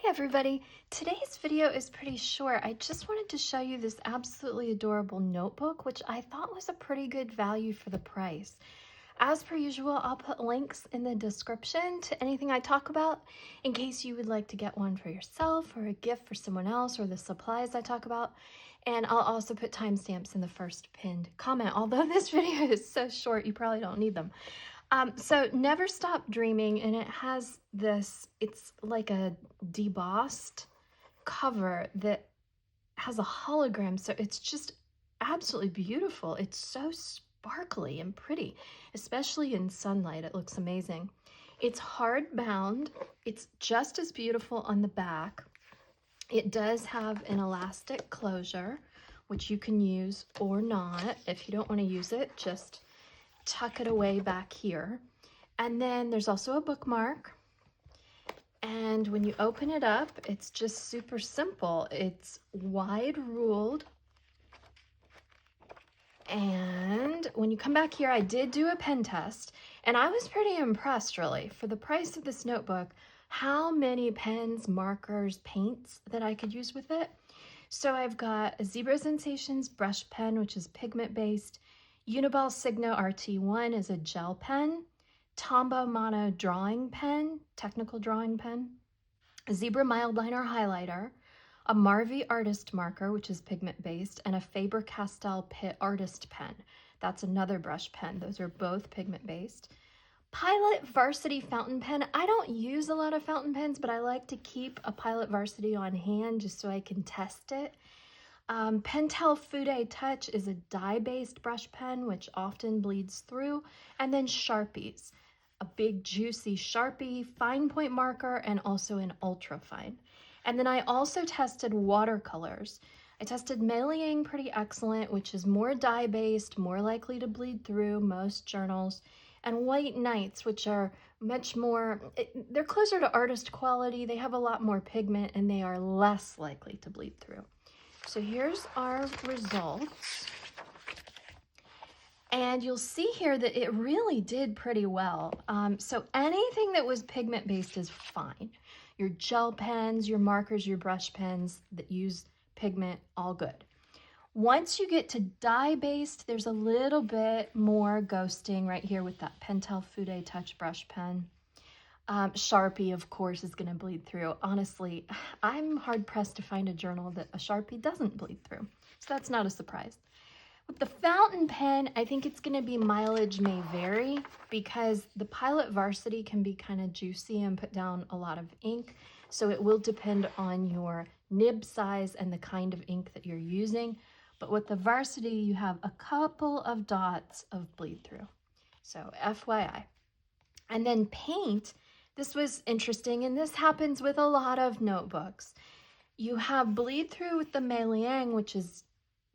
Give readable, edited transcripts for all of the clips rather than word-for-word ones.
Everybody, today's video is pretty short. I just wanted to show you this absolutely adorable notebook, which I thought was a pretty good value for the price. As per usual, I'll put links in the description to anything I talk about in case you would like to get one for yourself or a gift for someone else or the supplies I talk about. And I'll also put timestamps in the first pinned comment. Although this video is so short, you probably don't need them. So Never Stop Dreaming, and it has this, it's like a debossed cover that has a hologram, so it's just absolutely beautiful. It's so sparkly and pretty, especially in sunlight. It looks amazing. It's hard bound. It's just as beautiful on the back. It does have an elastic closure, which you can use or not. If you don't want to use it, just tuck it away back here. And then there's also a bookmark. And when you open it up, it's just super simple. It's wide ruled. And when you come back here, I did do a pen test, and I was pretty impressed, really, for the price of this notebook, how many pens, markers, paints that I could use with it. So I've got a Zebra Sensations brush pen, which is pigment based. Uniball Signo RT1 is a gel pen. Tombow Mono drawing pen, technical drawing pen. A Zebra Mildliner highlighter. A Marvy artist marker, which is pigment based, and a Faber Castell Pitt artist pen. That's another brush pen. Those are both pigment based. Pilot Varsity fountain pen. I don't use a lot of fountain pens, but I like to keep a Pilot Varsity on hand just so I can test it. Pentel Fude Touch is a dye-based brush pen, which often bleeds through. And then Sharpies, a big juicy Sharpie, fine point marker, and also an ultra fine. And then I also tested watercolors. I tested Meliang Pretty Excellent, which is more dye-based, more likely to bleed through most journals, and White Nights, which are much more, they're closer to artist quality, they have a lot more pigment, and they are less likely to bleed through. So here's our results. And you'll see here that it really did pretty well. So anything that was pigment-based is fine. Your gel pens, your markers, your brush pens that use pigment, all good. Once you get to dye-based, there's a little bit more ghosting right here with that Pentel Fude Touch brush pen. Sharpie, of course, is going to bleed through. Honestly, I'm hard-pressed to find a journal that a Sharpie doesn't bleed through, so that's not a surprise. With the fountain pen, I think it's going to be mileage may vary because the Pilot Varsity can be kind of juicy and put down a lot of ink, so it will depend on your nib size and the kind of ink that you're using. But with the Varsity, you have a couple of dots of bleed through, so FYI. And then paint. This was interesting, and this happens with a lot of notebooks. You have bleed through with the Meliang, which has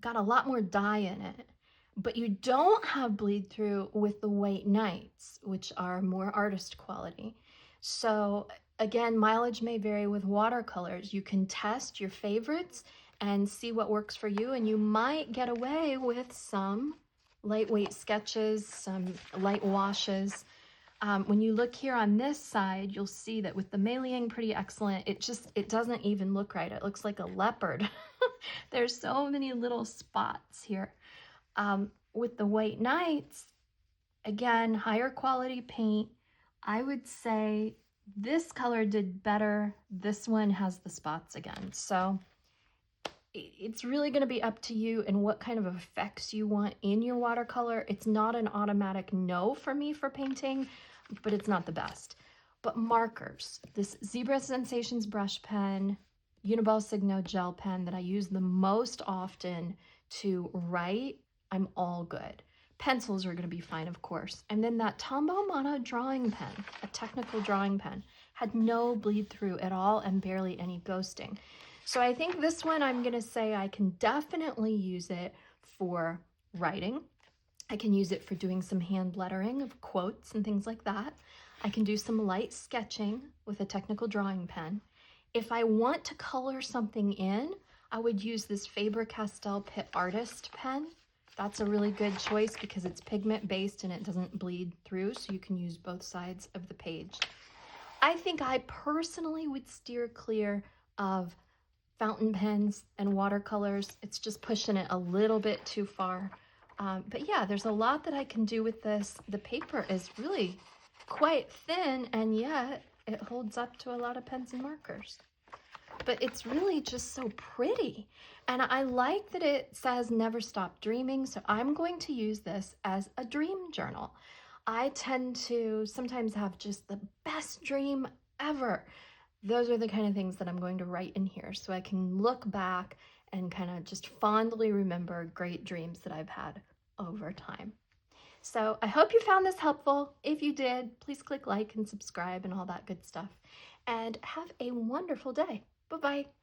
got a lot more dye in it, but you don't have bleed through with the White Nights, which are more artist quality. So again, mileage may vary with watercolors. You can test your favorites and see what works for you, and you might get away with some lightweight sketches, some light washes. When you look here on this side, you'll see that with the Meliang Pretty Excellent, it doesn't even look right. It looks like a leopard. There's so many little spots here. With the White Nights, again, higher quality paint. I would say this color did better. This one has the spots again. So it's really going to be up to you and what kind of effects you want in your watercolor. It's not an automatic no for me for painting, but it's not the best. But markers, this Zebra Sensations brush pen, Uniball Signo gel pen that I use the most often to write, I'm all good. Pencils are going to be fine, of course. And then that Tombow Mono drawing pen, a technical drawing pen, had no bleed through at all and barely any ghosting. So I think this one, I'm going to say I can definitely use it for writing. I can use it for doing some hand lettering of quotes and things like that. I can do some light sketching with a technical drawing pen. If I want to color something in, I would use this Faber Castell Pitt Artist pen. That's a really good choice because it's pigment based and it doesn't bleed through, so you can use both sides of the page. I think I personally would steer clear of fountain pens and watercolors. It's just pushing it a little bit too far. But yeah, there's a lot that I can do with this. The paper is really quite thin, and yet it holds up to a lot of pens and markers. But it's really just so pretty. And I like that it says never stop dreaming. So I'm going to use this as a dream journal. I tend to sometimes have just the best dream ever. Those are the kind of things that I'm going to write in here so I can look back and kind of just fondly remember great dreams that I've had over time. So I hope you found this helpful. If you did, please click like and subscribe and all that good stuff. And have a wonderful day. Bye-bye.